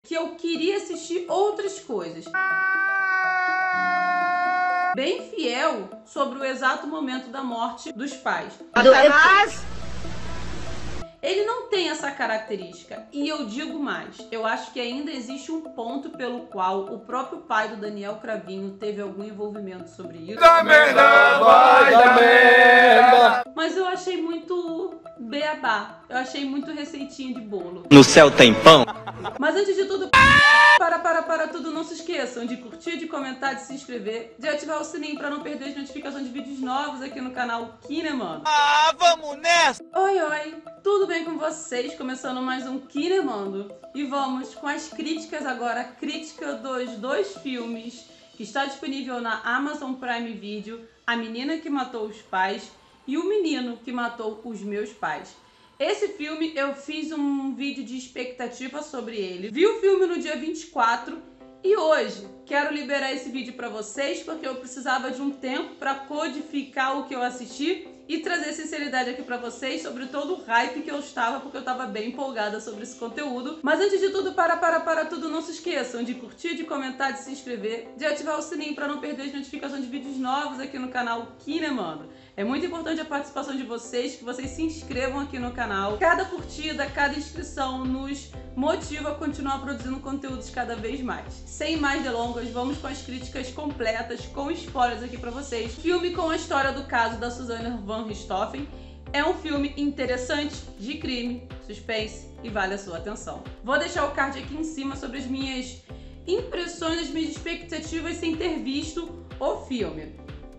que eu queria assistir outras coisas. Bem fiel sobre o exato momento da morte dos pais. Ele não tem essa característica, e eu digo mais, eu acho que ainda existe um ponto pelo qual o próprio pai do Daniel Cravinho teve algum envolvimento sobre isso. Da merda, vai da merda! Mas eu achei muito beabá, eu achei muito receitinha de bolo. No céu tem pão? Mas antes de tudo, para tudo, não se esqueçam de curtir, de comentar, de se inscrever, de ativar o sininho para não perder as notificações de vídeos novos aqui no canal Kinemando. Ah, vamos nessa! Oi, tudo bem com vocês? Começando mais um Kinemando. E vamos com as críticas agora, a crítica dos dois filmes que está disponível na Amazon Prime Video, A Menina que Matou os Pais e O Menino que Matou os Meus Pais. Esse filme eu fiz um vídeo de expectativa sobre ele. Vi o filme no dia 24 e hoje quero liberar esse vídeo para vocês porque eu precisava de um tempo para codificar o que eu assisti e trazer sinceridade aqui para vocês sobre todo o hype que eu estava, porque eu estava bem empolgada sobre esse conteúdo. Mas antes de tudo, para tudo, não se esqueçam de curtir, de comentar, de se inscrever, de ativar o sininho para não perder as notificações de vídeos novos aqui no canal Kinemando. É muito importante a participação de vocês, que vocês se inscrevam aqui no canal. Cada curtida, cada inscrição nos motiva a continuar produzindo conteúdos cada vez mais. Sem mais delongas, vamos com as críticas completas, com spoilers aqui pra vocês. Filme com a história do caso da Suzanne von Richthofen. É um filme interessante, de crime, suspense e vale a sua atenção. Vou deixar o card aqui em cima sobre as minhas impressões, as minhas expectativas sem ter visto o filme.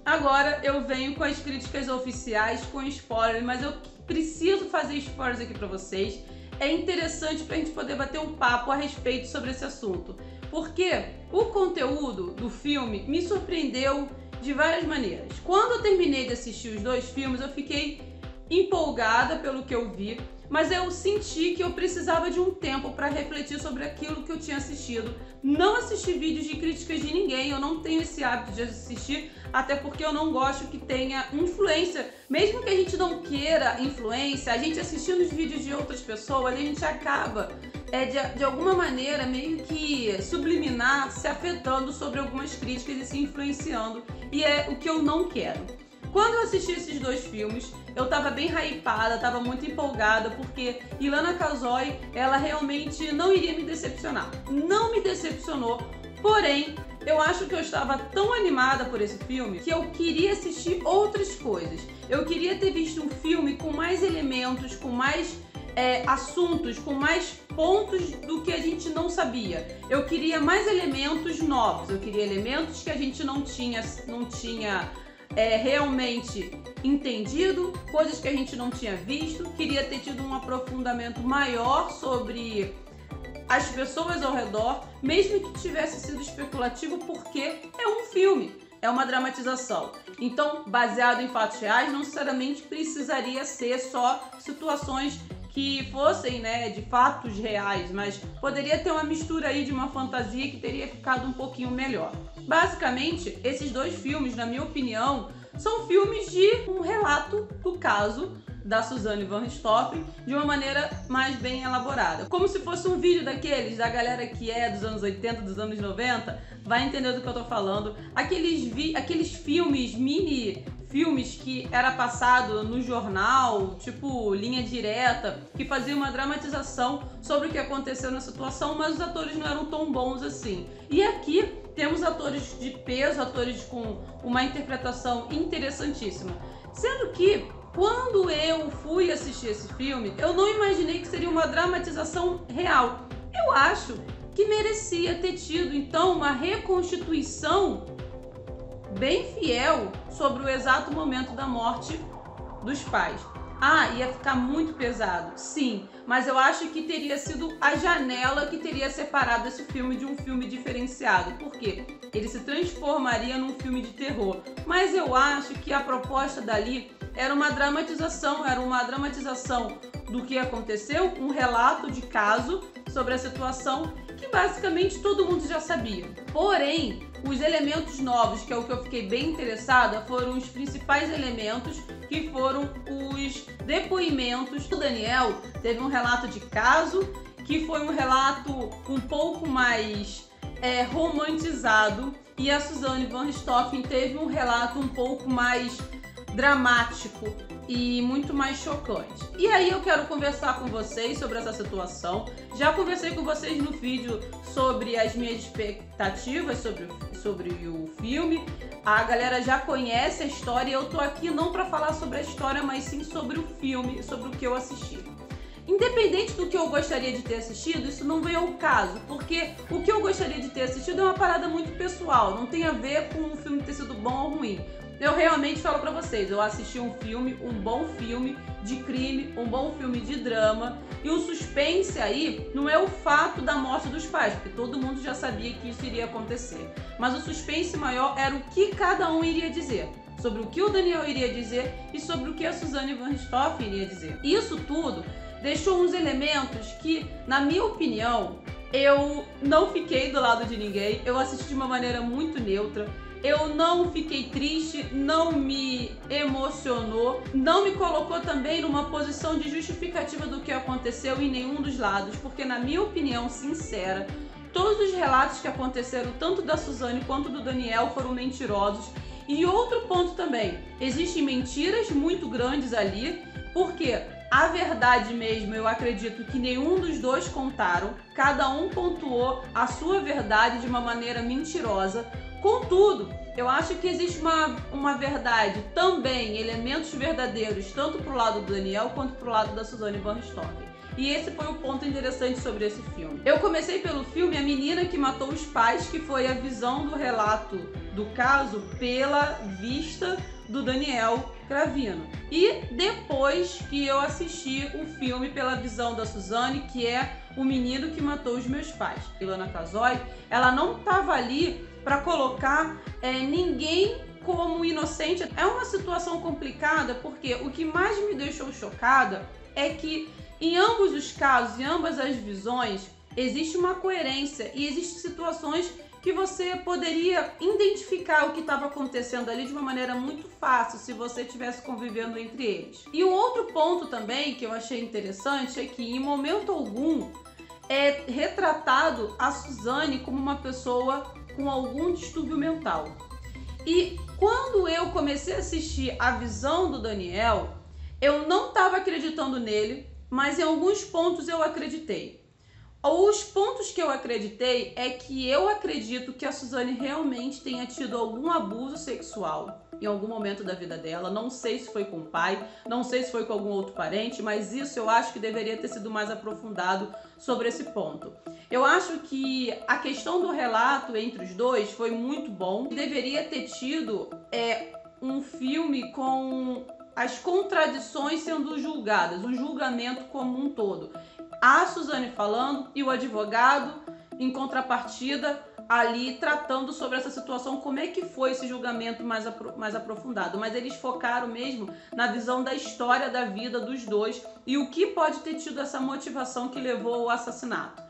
Agora eu venho com as críticas oficiais, com spoilers, mas eu preciso fazer spoilers aqui pra vocês. É interessante pra gente poder bater um papo a respeito sobre esse assunto, porque o conteúdo do filme me surpreendeu de várias maneiras. Quando eu terminei de assistir os dois filmes, eu fiquei empolgada pelo que eu vi, mas eu senti que eu precisava de um tempo para refletir sobre aquilo que eu tinha assistido. Não assisti vídeos de críticas de ninguém, eu não tenho esse hábito de assistir, até porque eu não gosto que tenha influência. Mesmo que a gente não queira influência, a gente assistindo os vídeos de outras pessoas, a gente acaba, de alguma maneira, meio que subliminar, se afetando sobre algumas críticas e se influenciando. E é o que eu não quero. Quando eu assisti esses dois filmes, eu tava bem hypada, tava muito empolgada, porque Ilana Kazoy, ela realmente não iria me decepcionar. Não me decepcionou, porém, eu acho que eu estava tão animada por esse filme que eu queria assistir outras coisas. Eu queria ter visto um filme com mais elementos, com mais assuntos, com mais pontos do que a gente não sabia. Eu queria mais elementos novos, eu queria elementos que a gente não tinha realmente entendido, coisas que a gente não tinha visto. Queria ter tido um aprofundamento maior sobre as pessoas ao redor, mesmo que tivesse sido especulativo, porque é um filme, é uma dramatização. Então, baseado em fatos reais, não necessariamente precisaria ser só situações que fossem, de fatos reais, mas poderia ter uma mistura aí de uma fantasia que teria ficado um pouquinho melhor. Basicamente, esses dois filmes, na minha opinião, são filmes de um relato do caso da Suzanne von Richthofen de uma maneira mais bem elaborada. Como se fosse um vídeo daqueles, da galera que é dos anos 80, dos anos 90, vai entender do que eu tô falando. Aqueles filmes, mini filmes que era passado no jornal, tipo Linha Direta, que fazia uma dramatização sobre o que aconteceu na situação, mas os atores não eram tão bons assim. E aqui temos atores de peso, atores com uma interpretação interessantíssima. Sendo que, quando eu fui assistir esse filme, eu não imaginei que seria uma dramatização real. Eu acho que merecia ter tido, então, uma reconstituição bem fiel sobre o exato momento da morte dos pais. Ia ficar muito pesado, sim, mas eu acho que teria sido a janela que teria separado esse filme de um filme diferenciado. Por quê? Ele se transformaria num filme de terror, mas eu acho que a proposta dali era uma dramatização do que aconteceu, um relato de caso sobre a situação que basicamente todo mundo já sabia. Porém, os elementos novos, que é o que eu fiquei bem interessada, foram os principais elementos, que foram os depoimentos. O Daniel teve um relato de caso que foi um relato um pouco mais romantizado, e a Suzanne van Richthofen teve um relato um pouco mais dramático e muito mais chocante. E aí eu quero conversar com vocês sobre essa situação. Já conversei com vocês no vídeo sobre as minhas expectativas sobre o filme. A galera já conhece a história e eu tô aqui não para falar sobre a história, mas sim sobre o filme, sobre o que eu assisti. Independente do que eu gostaria de ter assistido, isso não vem ao caso, porque o que eu gostaria de ter assistido é uma parada muito pessoal, não tem a ver com o filme ter sido bom ou ruim. Eu realmente falo pra vocês, eu assisti um filme, um bom filme de crime, um bom filme de drama, e o suspense aí não é o fato da morte dos pais, porque todo mundo já sabia que isso iria acontecer, mas o suspense maior era o que cada um iria dizer, sobre o que o Daniel iria dizer e sobre o que a Suzanne van Richthofen iria dizer. Isso tudo deixou uns elementos que, na minha opinião, eu não fiquei do lado de ninguém, eu assisti de uma maneira muito neutra, eu não fiquei triste, não me emocionou, não me colocou também numa posição de justificativa do que aconteceu em nenhum dos lados, porque na minha opinião sincera, todos os relatos que aconteceram, tanto da Suzanne quanto do Daniel, foram mentirosos. E outro ponto também, existem mentiras muito grandes ali, porque a verdade mesmo, eu acredito que nenhum dos dois contaram, cada um pontuou a sua verdade de uma maneira mentirosa. Contudo, eu acho que existe uma verdade também, elementos verdadeiros, tanto pro lado do Daniel quanto pro lado da Suzanne van Richthofen. E esse foi o ponto interessante sobre esse filme. Eu comecei pelo filme A Menina que Matou os Pais, que foi a visão do relato do caso pela vista do Daniel Gravino. E depois que eu assisti o filme pela visão da Suzanne, que é O Menino que Matou os Meus Pais. Ilana Casoy, ela não estava ali para colocar ninguém como inocente. É uma situação complicada, porque o que mais me deixou chocada é que em ambos os casos, em ambas as visões, existe uma coerência e existem situações que você poderia identificar o que estava acontecendo ali de uma maneira muito fácil se você estivesse convivendo entre eles. E um outro ponto também que eu achei interessante é que em momento algum é retratado a Suzanne como uma pessoa com algum distúrbio mental. E quando eu comecei a assistir a visão do Daniel, eu não estava acreditando nele, mas em alguns pontos eu acreditei. Os pontos que eu acreditei é que eu acredito que a Suzanne realmente tenha tido algum abuso sexual em algum momento da vida dela. Não sei se foi com o pai, não sei se foi com algum outro parente, mas isso eu acho que deveria ter sido mais aprofundado sobre esse ponto. Eu acho que a questão do relato entre os dois foi muito bom. Deveria ter tido um filme com as contradições sendo julgadas, o julgamento como um todo. A Suzanne falando e o advogado, em contrapartida, ali tratando sobre essa situação, como é que foi esse julgamento mais aprofundado. Mas eles focaram mesmo na visão da história da vida dos dois e o que pode ter tido essa motivação que levou ao assassinato.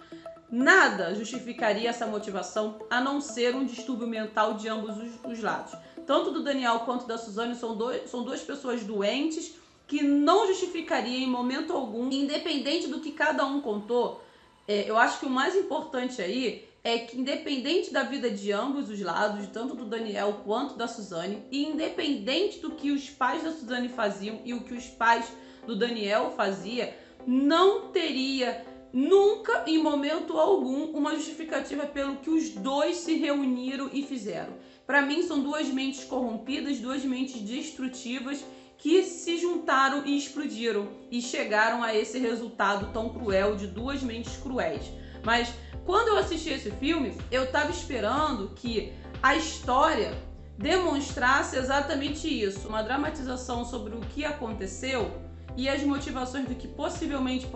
Nada justificaria essa motivação a não ser um distúrbio mental de ambos os lados. Tanto do Daniel quanto da Suzanne são duas pessoas doentes que não justificaria em momento algum, independente do que cada um contou. Eu acho que o mais importante aí é que, independente da vida de ambos os lados, tanto do Daniel quanto da Suzanne, e independente do que os pais da Suzanne faziam e o que os pais do Daniel faziam, não teria nunca, em momento algum, uma justificativa pelo que os dois se reuniram e fizeram. Para mim, são duas mentes corrompidas, duas mentes destrutivas que se juntaram e explodiram e chegaram a esse resultado tão cruel de duas mentes cruéis. Mas quando eu assisti esse filme, eu estava esperando que a história demonstrasse exatamente isso, uma dramatização sobre o que aconteceu e as motivações do que possivelmente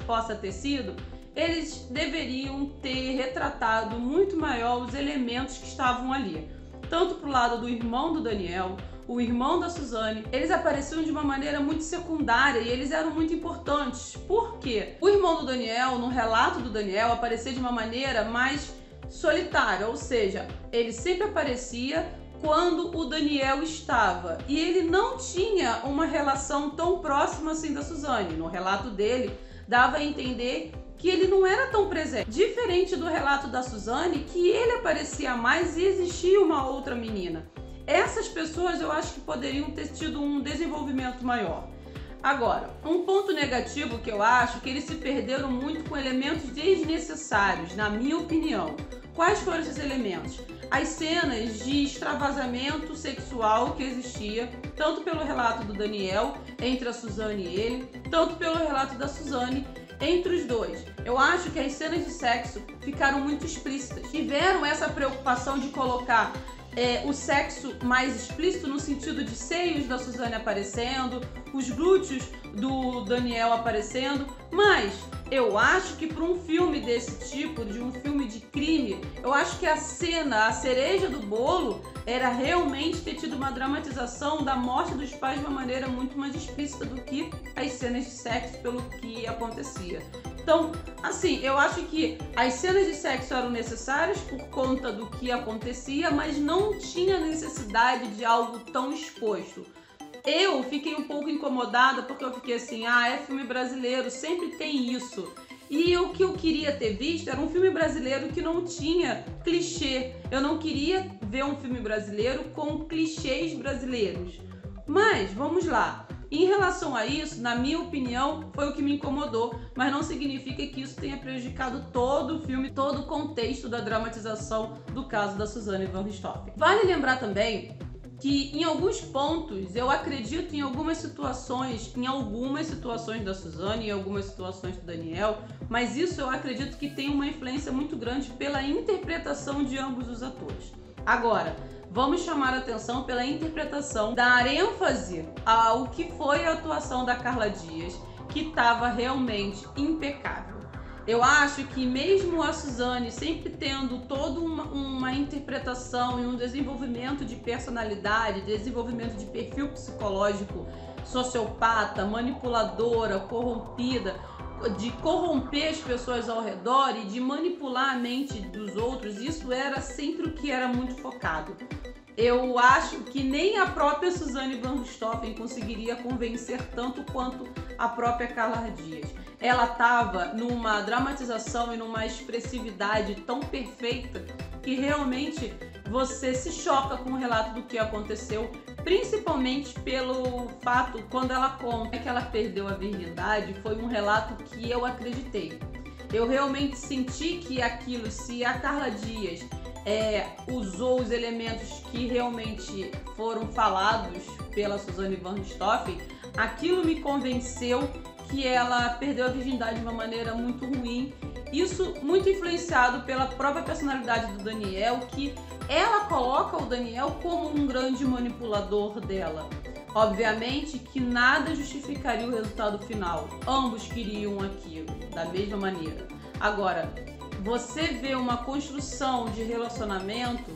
possa ter sido. Eles deveriam ter retratado muito maior os elementos que estavam ali, tanto pro lado do irmão do Daniel, o irmão da Suzanne. Eles apareciam de uma maneira muito secundária e eles eram muito importantes. Por quê? O irmão do Daniel, no relato do Daniel, aparecia de uma maneira mais solitária, ou seja, ele sempre aparecia quando o Daniel estava, e ele não tinha uma relação tão próxima assim da Suzanne. No relato dele, dava a entender que ele não era tão presente. Diferente do relato da Suzane, que ele aparecia mais e existia uma outra menina. Essas pessoas eu acho que poderiam ter tido um desenvolvimento maior. Agora, um ponto negativo que eu acho que eles se perderam muito com elementos desnecessários, na minha opinião. Quais foram esses elementos? As cenas de extravasamento sexual que existia, tanto pelo relato do Daniel, entre a Suzane e ele, tanto pelo relato da Suzane, entre os dois. Eu acho que as cenas de sexo ficaram muito explícitas. Tiveram essa preocupação de colocar o sexo mais explícito no sentido de seios da Suzane aparecendo, os glúteos do Daniel aparecendo, mas eu acho que para um filme desse tipo, de um filme de crime, eu acho que a cena, a cereja do bolo, era realmente ter tido uma dramatização da morte dos pais de uma maneira muito mais explícita do que as cenas de sexo pelo que acontecia. Então, assim, eu acho que as cenas de sexo eram necessárias por conta do que acontecia, mas não tinha necessidade de algo tão exposto. Eu fiquei um pouco incomodada porque eu fiquei assim, é filme brasileiro, sempre tem isso. E o que eu queria ter visto era um filme brasileiro que não tinha clichê. Eu não queria ver um filme brasileiro com clichês brasileiros. Mas, vamos lá. Em relação a isso, na minha opinião, foi o que me incomodou, mas não significa que isso tenha prejudicado todo o filme, todo o contexto da dramatização do caso da Suzane van Richthofen. Vale lembrar também que em alguns pontos, eu acredito em algumas situações da Suzane, em algumas situações do Daniel, mas isso eu acredito que tem uma influência muito grande pela interpretação de ambos os atores. Agora, vamos chamar a atenção pela interpretação, dar ênfase ao que foi a atuação da Carla Dias, que estava realmente impecável. Eu acho que mesmo a Suzane sempre tendo toda uma interpretação e um desenvolvimento de personalidade, desenvolvimento de perfil psicológico, sociopata, manipuladora, corrompida, de corromper as pessoas ao redor e de manipular a mente dos outros, isso era sempre o que era muito focado. Eu acho que nem a própria Suzane van Richthofen conseguiria convencer tanto quanto a própria Carla Dias. Ela estava numa dramatização e numa expressividade tão perfeita que realmente você se choca com o relato do que aconteceu, principalmente pelo fato, quando ela conta que ela perdeu a virgindade, foi um relato que eu acreditei. Eu realmente senti que aquilo, se a Carla Dias usou os elementos que realmente foram falados pela Suzane van Richthofen, aquilo me convenceu que ela perdeu a virgindade de uma maneira muito ruim. Isso muito influenciado pela própria personalidade do Daniel, que ela coloca o Daniel como um grande manipulador dela. Obviamente que nada justificaria o resultado final. Ambos queriam aquilo, da mesma maneira. Agora, você vê uma construção de relacionamento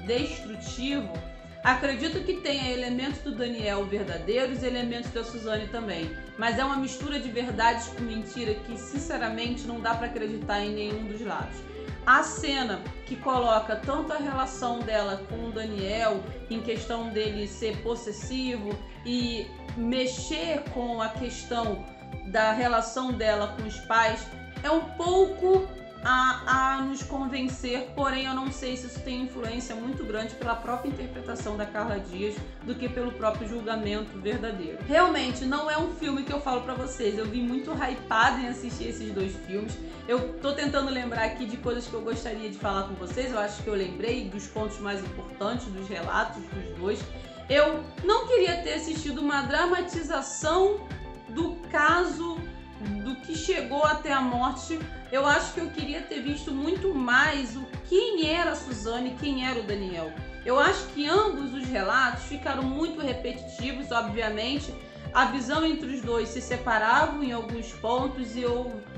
destrutivo, acredito que tenha elementos do Daniel verdadeiros e elementos da Suzane também, mas é uma mistura de verdades com mentira que sinceramente não dá para acreditar em nenhum dos lados. A cena que coloca tanto a relação dela com o Daniel, em questão dele ser possessivo e mexer com a questão da relação dela com os pais, é um pouco a nos convencer, porém eu não sei se isso tem influência muito grande pela própria interpretação da Carla Dias do que pelo próprio julgamento verdadeiro. Realmente não é um filme que eu falo pra vocês, eu vim muito hypada em assistir esses dois filmes. Eu tô tentando lembrar aqui de coisas que eu gostaria de falar com vocês, eu acho que eu lembrei dos pontos mais importantes, dos relatos dos dois. Eu não queria ter assistido uma dramatização do caso, do que chegou até a morte. Eu acho que eu queria ter visto muito mais quem era a Suzane e quem era o Daniel. Eu acho que ambos os relatos ficaram muito repetitivos, obviamente. A visão entre os dois se separavam em alguns pontos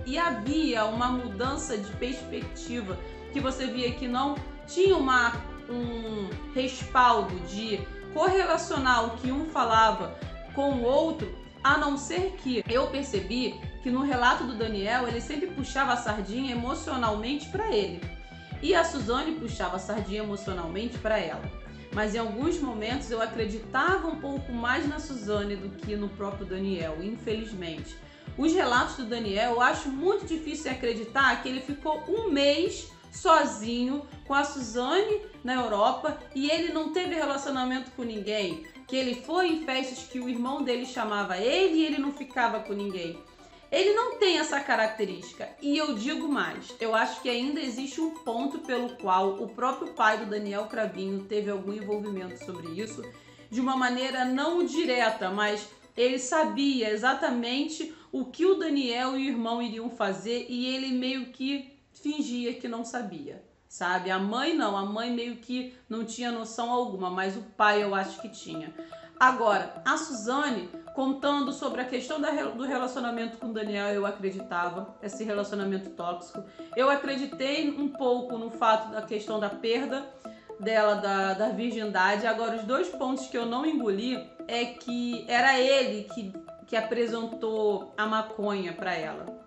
e havia uma mudança de perspectiva, que você via que não tinha um respaldo de correlacionar o que um falava com o outro, a não ser que eu percebi que no relato do Daniel ele sempre puxava a sardinha emocionalmente para ele e a Suzane puxava a sardinha emocionalmente para ela. Mas em alguns momentos eu acreditava um pouco mais na Suzane do que no próprio Daniel, infelizmente. os relatos do Daniel, eu acho muito difícil acreditar que ele ficou um mês sozinho com a Suzane na Europa e ele não teve relacionamento com ninguém, que ele foi em festas que o irmão dele chamava ele e ele não ficava com ninguém. Ele não tem essa característica. E eu digo mais, eu acho que ainda existe um ponto pelo qual o próprio pai do Daniel Cravinho teve algum envolvimento sobre isso, de uma maneira não direta, mas ele sabia exatamente o que o Daniel e o irmão iriam fazer e ele meio que fingia que não sabia, sabe? A mãe não, a mãe meio que não tinha noção alguma, mas o pai eu acho que tinha. Agora, a Suzane, contando sobre a questão do relacionamento com o Daniel, eu acreditava, esse relacionamento tóxico. Eu acreditei um pouco no fato da questão da perda dela, da virgindade. Agora, os dois pontos que eu não engoli é que era ele que apresentou a maconha para ela.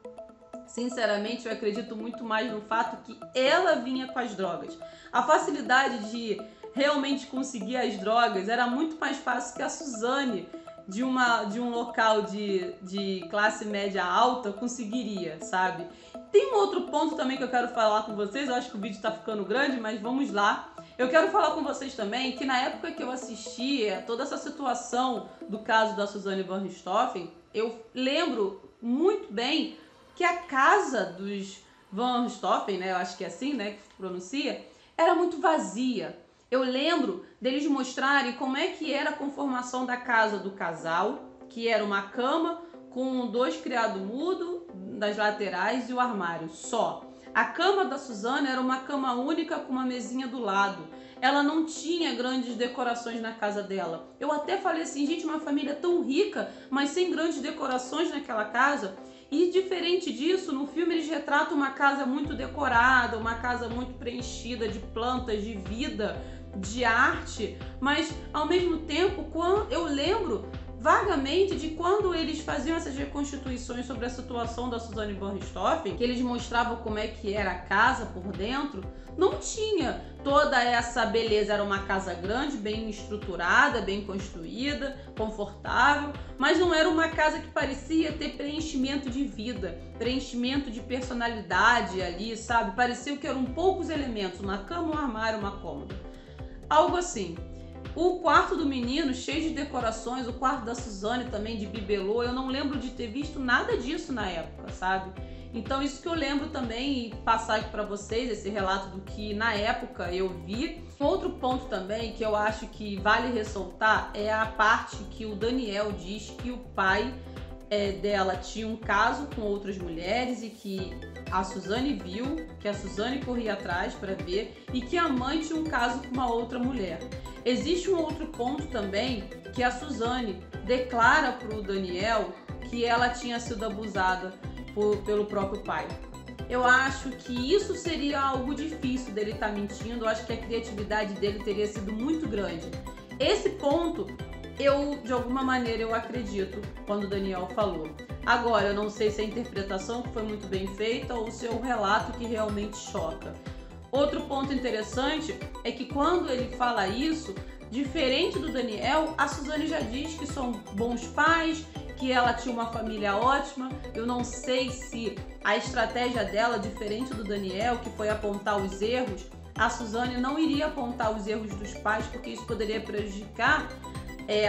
Sinceramente, eu acredito muito mais no fato que ela vinha com as drogas. A facilidade de realmente conseguir as drogas era muito mais fácil que a Suzane, de um local de classe média alta, conseguiria, sabe? Tem um outro ponto também que eu quero falar com vocês, eu acho que o vídeo tá ficando grande, mas vamos lá. Eu quero falar com vocês também que na época que eu assistia toda essa situação do caso da Suzane von Richthofen, eu lembro muito bem que a casa dos von Richthofen, né, eu acho que é assim, né, que se pronuncia, era muito vazia. Eu lembro deles mostrarem como é que era a conformação da casa do casal, que era uma cama com 2 criados mudos das laterais e o armário só. A cama da Suzane era uma cama única com uma mesinha do lado. Ela não tinha grandes decorações na casa dela. Eu até falei assim, gente, uma família tão rica, mas sem grandes decorações naquela casa. E diferente disso, no filme eles retratam uma casa muito decorada, uma casa muito preenchida de plantas, de vida, de arte, mas ao mesmo tempo, quando eu lembro vagamente de quando eles faziam essas reconstituições sobre a situação da Suzane von Richthofen, que eles mostravam como é que era a casa por dentro, não tinha toda essa beleza. Era uma casa grande, bem estruturada, bem construída, confortável, mas não era uma casa que parecia ter preenchimento de vida, preenchimento de personalidade ali, sabe? Parecia que eram poucos elementos, uma cama, um armário, uma cômoda. Algo assim. O quarto do menino, cheio de decorações, o quarto da Suzane também, de bibelô, eu não lembro de ter visto nada disso na época, sabe? Então isso que eu lembro também, e passar aqui pra vocês, esse relato do que na época eu vi. Outro ponto também que eu acho que vale ressaltar é a parte que o Daniel diz que o pai dela tinha um caso com outras mulheres e que a Suzane viu, que a Suzane corria atrás para ver e que a mãe tinha um caso com uma outra mulher. Existe um outro ponto também que a Suzane declara para o Daniel que ela tinha sido abusada pelo próprio pai. Eu acho que isso seria algo difícil dele estar mentindo, eu acho que a criatividade dele teria sido muito grande. Esse ponto, de alguma maneira, eu acredito quando o Daniel falou. Agora, eu não sei se a interpretação foi muito bem feita ou se é o relato que realmente choca. Outro ponto interessante é que quando ele fala isso, diferente do Daniel, a Suzane já diz que são bons pais, que ela tinha uma família ótima. Eu não sei se a estratégia dela, diferente do Daniel, que foi apontar os erros, a Suzane não iria apontar os erros dos pais, porque isso poderia prejudicar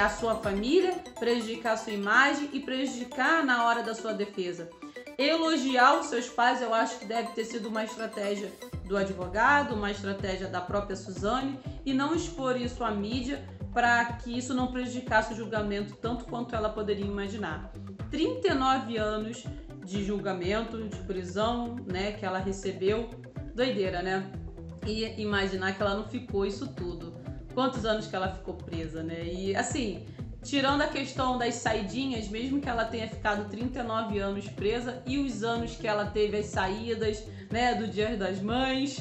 a sua família, prejudicar a sua imagem e prejudicar na hora da sua defesa. Elogiar os seus pais, eu acho que deve ter sido uma estratégia do advogado, uma estratégia da própria Suzane, e não expor isso à mídia para que isso não prejudicasse o julgamento tanto quanto ela poderia imaginar. 39 anos de julgamento, de prisão, né, que ela recebeu. Doideira, né? E imaginar que ela não ficou isso tudo. Quantos anos que ela ficou presa, né? E assim, tirando a questão das saidinhas, mesmo que ela tenha ficado 39 anos presa e os anos que ela teve as saídas, né, do Dia das Mães,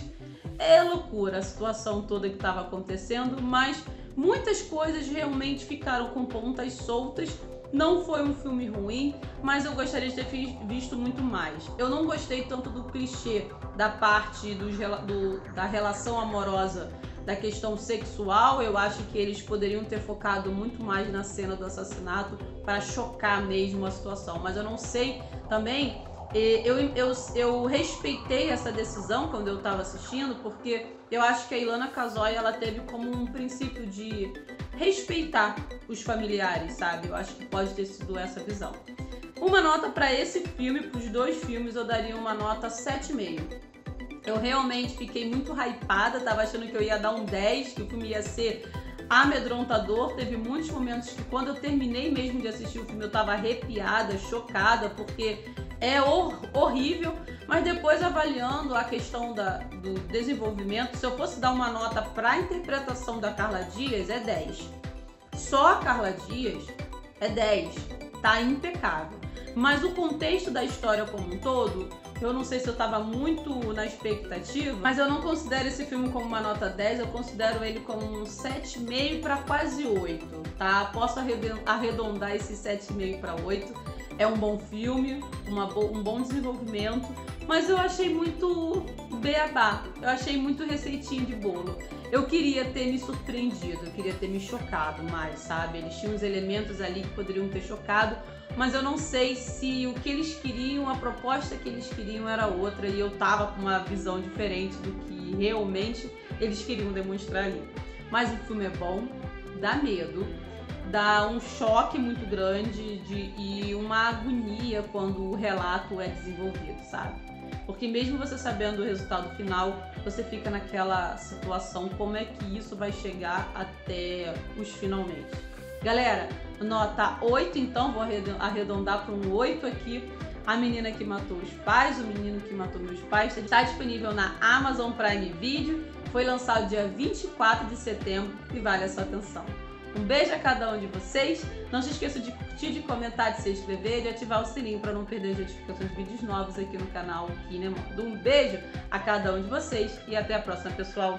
é loucura a situação toda que estava acontecendo, mas muitas coisas realmente ficaram com pontas soltas. Não foi um filme ruim, mas eu gostaria de ter visto muito mais. Eu não gostei tanto do clichê da parte da relação amorosa da questão sexual. Eu acho que eles poderiam ter focado muito mais na cena do assassinato para chocar mesmo a situação. Mas eu não sei também, eu respeitei essa decisão quando eu estava assistindo, porque eu acho que a Ilana Kasoy, ela teve como um princípio de respeitar os familiares, sabe? Eu acho que pode ter sido essa visão. Uma nota para esse filme, para os dois filmes, eu daria uma nota 7,5. Eu realmente fiquei muito hypada, tava achando que eu ia dar um 10, que o filme ia ser amedrontador. Teve muitos momentos que quando eu terminei mesmo de assistir o filme eu tava arrepiada, chocada, porque é horrível. Mas depois, avaliando a questão do desenvolvimento, se eu fosse dar uma nota para a interpretação da Carla Dias, é 10. Só a Carla Dias é 10, tá impecável. Mas o contexto da história como um todo, eu não sei se eu tava muito na expectativa, mas eu não considero esse filme como uma nota 10, eu considero ele como um 7,5 para quase 8, tá? Posso arredondar esse 7,5 para 8. É um bom filme, um bom desenvolvimento, mas eu achei muito beabá, eu achei muito receitinho de bolo. Eu queria ter me surpreendido, eu queria ter me chocado mais, sabe? Eles tinham uns elementos ali que poderiam ter chocado, mas eu não sei se o que eles queriam, a proposta que eles queriam era outra, e eu tava com uma visão diferente do que realmente eles queriam demonstrar ali. Mas o filme é bom, dá medo, dá um choque muito grande e uma agonia quando o relato é desenvolvido, sabe? Porque mesmo você sabendo o resultado final, você fica naquela situação, como é que isso vai chegar até os finalmente. Galera, nota 8, então, vou arredondar para um 8 aqui. A Menina que Matou os Pais, O Menino que Matou Meus Pais, está disponível na Amazon Prime Video. Foi lançado dia 24 de setembro e vale a sua atenção. Um beijo a cada um de vocês. Não se esqueça de curtir, de comentar, de se inscrever e de ativar o sininho para não perder as notificações de vídeos novos aqui no canal Kinemundo. Um beijo a cada um de vocês e até a próxima, pessoal!